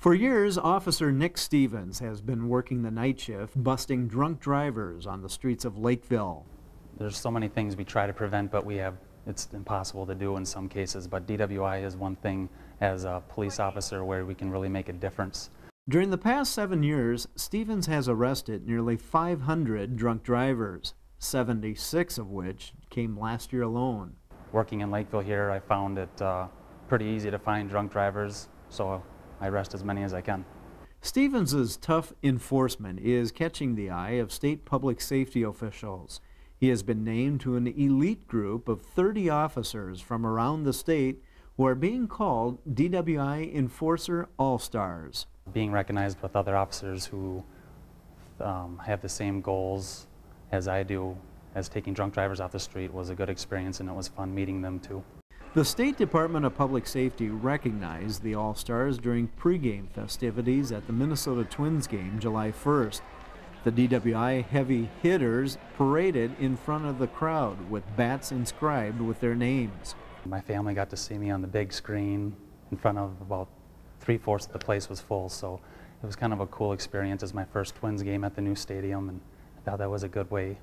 For years, Officer Nick Stevens has been working the night shift, busting drunk drivers on the streets of Lakeville. There's so many things we try to prevent, but it's impossible to do in some cases. But DWI is one thing as a police officer where we can really make a difference. During the past 7 years, Stevens has arrested nearly 500 drunk drivers, 76 of which came last year alone. Working in Lakeville here, I found it pretty easy to find drunk drivers, so I arrest as many as I can. Stevens's tough enforcement is catching the eye of state public safety officials. He has been named to an elite group of 30 officers from around the state who are being called DWI Enforcer All-Stars. Being recognized with other officers who have the same goals as I do, as taking drunk drivers off the street, was a good experience, and it was fun meeting them too. The State Department of Public Safety recognized the All-Stars during pregame festivities at the Minnesota Twins game July 1st. The DWI heavy hitters paraded in front of the crowd with bats inscribed with their names. My family got to see me on the big screen in front of about 3/4 of the place was full, so it was kind of a cool experience as my first Twins game at the new stadium, and I thought that was a good way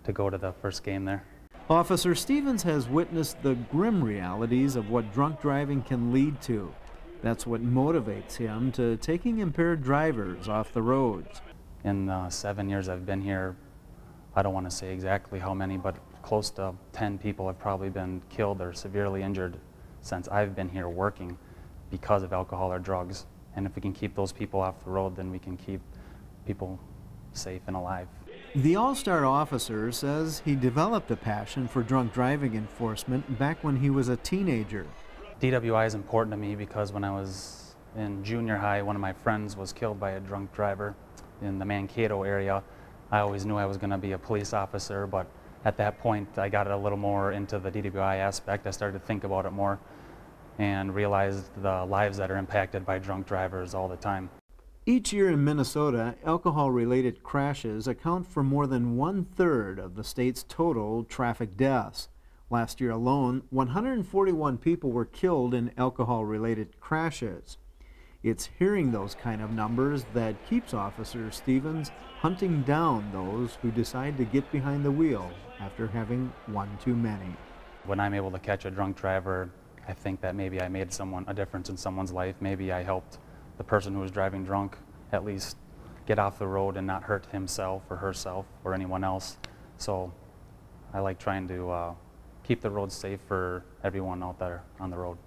to go to the first game there. Officer Stevens has witnessed the grim realities of what drunk driving can lead to. That's what motivates him to taking impaired drivers off the roads. In 7 years I've been here, I don't want to say exactly how many, but close to 10 people have probably been killed or severely injured since I've been here working because of alcohol or drugs. And if we can keep those people off the road, then we can keep people safe and alive. The All-Star officer says he developed a passion for drunk driving enforcement back when he was a teenager. DWI is important to me because when I was in junior high, one of my friends was killed by a drunk driver in the Mankato area. I always knew I was going to be a police officer, but at that point I got a little more into the DWI aspect. I started to think about it more and realized the lives that are impacted by drunk drivers all the time. Each year in Minnesota, alcohol-related crashes account for more than 1/3 of the state's total traffic deaths. Last year alone, 141 people were killed in alcohol-related crashes. It's hearing those kind of numbers that keeps Officer Stevens hunting down those who decide to get behind the wheel after having one too many. When I'm able to catch a drunk driver, I think that maybe I made a difference in someone's life. Maybe I helped the person who was driving drunk at least get off the road and not hurt himself or herself or anyone else. So I like trying to keep the roads safe for everyone out there on the road.